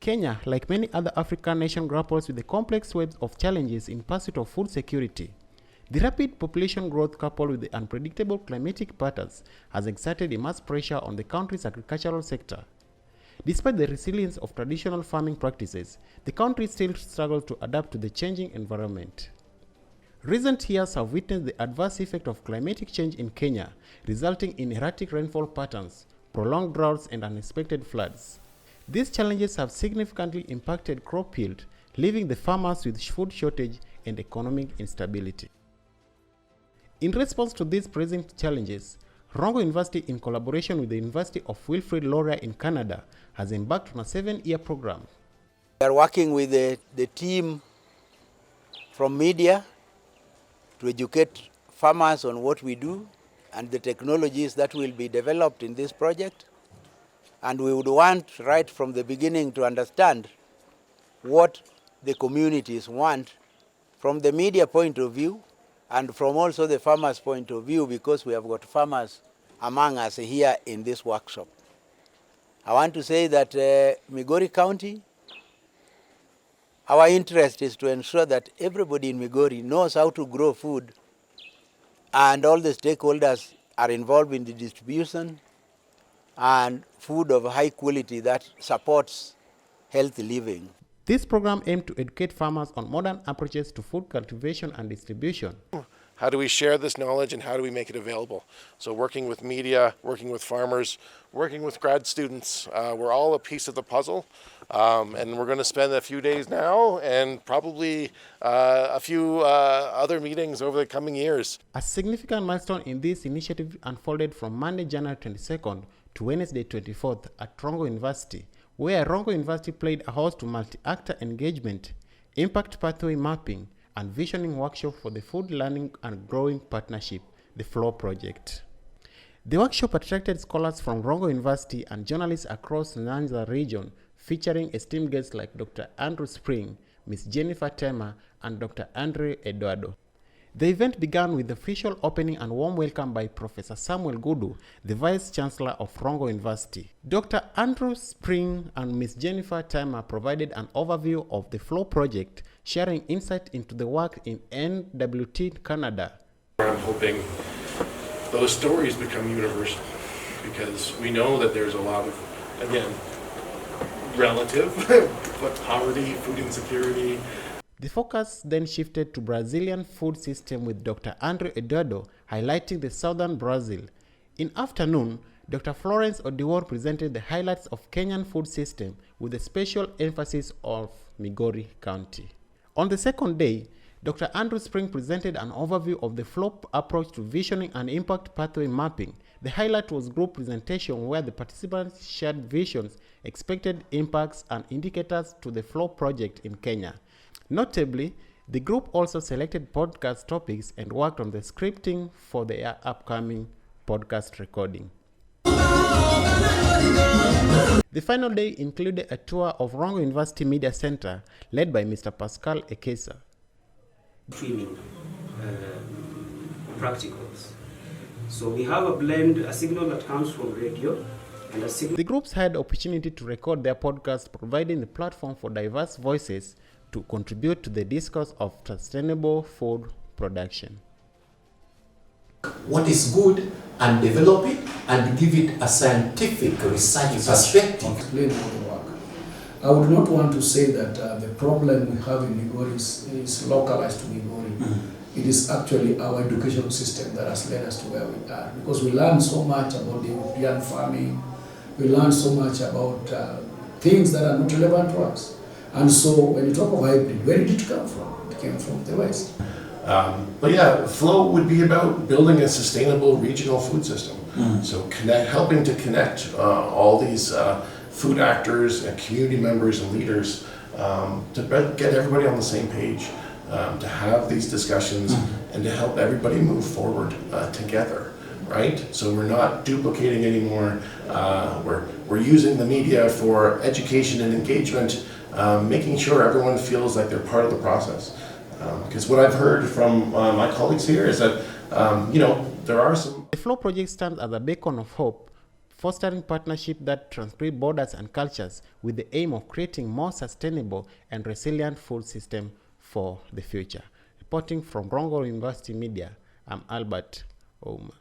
Kenya, like many other African nations, grapples with the complex web of challenges in pursuit of food security. The rapid population growth coupled with the unpredictable climatic patterns has exerted immense pressure on the country's agricultural sector. Despite the resilience of traditional farming practices, the country still struggles to adapt to the changing environment. Recent years have witnessed the adverse effect of climatic change in Kenya, resulting in erratic rainfall patterns, prolonged droughts, and unexpected floods. These challenges have significantly impacted crop yield, leaving the farmers with food shortage and economic instability. In response to these present challenges, Rongo University, in collaboration with the University of Wilfrid Laurier in Canada, has embarked on a 7-year program. We are working with the team from media to educate farmers on what we do and the technologies that will be developed in this project. And we would want right from the beginning to understand what the communities want from the media point of view and from also the farmers' point of view, because we have got farmers among us here in this workshop. I want to say that Migori County, our interest is to ensure that everybody in Migori knows how to grow food, and all the stakeholders are involved in the distribution and food of high quality that supports healthy living. This program aimed to educate farmers on modern approaches to food cultivation and distribution. How do we share this knowledge and how do we make it available? So working with media, working with farmers, working with grad students, we're all a piece of the puzzle. And we're going to spend a few days now and probably a few other meetings over the coming years. A significant milestone in this initiative unfolded from Monday, January 22nd to Wednesday, 24th at Rongo University, where Rongo University played a host to multi-actor engagement, impact pathway mapping, and visioning workshop for the Food Learning and Growing Partnership, the FLOW project. The workshop attracted scholars from Rongo University and journalists across Nyanza region, featuring esteemed guests like Dr. Andrew Spring, Ms. Jennifer Tema, and Dr. Andre Eduardo. The event began with the official opening and warm welcome by Professor Samuel Gudu, the Vice Chancellor of Rongo University. Dr. Andrew Spring and Ms. Jennifer Tema provided an overview of the FLOW project, sharing insight into the work in NWT Canada. I'm hoping those stories become universal, because we know that there's a lot of, again, relative poverty, food insecurity. The focus then shifted to Brazilian food system with Dr. Andre Eduardo highlighting the southern Brazil. In afternoon, Dr. Florence Odiwar presented the highlights of Kenyan food system with a special emphasis of Migori County. On the second day, Dr. Andrew Spring presented an overview of the FLOW approach to visioning and impact pathway mapping. The highlight was group presentation where the participants shared visions, expected impacts, and indicators to the FLOW project in Kenya. Notably, the group also selected podcast topics and worked on the scripting for their upcoming podcast recording. The final day included a tour of Rongo University Media Center led by Mr. Pascal Ekesa. Streaming practicals. So we have a blend, a signal that comes from radio and a signal. The groups had the opportunity to record their podcast, providing the platform for diverse voices to contribute to the discourse of sustainable food production. What is good and develop it and give it a scientific research perspective. Explain how they work. I would not want to say that the problem we have in Migori is localized to Migori. It is actually our educational system that has led us to where we are, because we learn so much about the European farming, we learn so much about things that are not relevant to us. And so when you talk of hybrid, where did it come from? It came from the West. But yeah, FLOW would be about building a sustainable regional food system. So helping to connect all these food actors and community members and leaders to get everybody on the same page, to have these discussions and to help everybody move forward together, right? So we're not duplicating anymore. We're using the media for education and engagement, making sure everyone feels like they're part of the process. Because what I've heard from my colleagues here is that, there are some... The FLOW project stands as a beacon of hope fostering partnerships that transcend borders and cultures with the aim of creating more sustainable and resilient food system for the future. Reporting from Rongo University Media, I'm Albert Ouma.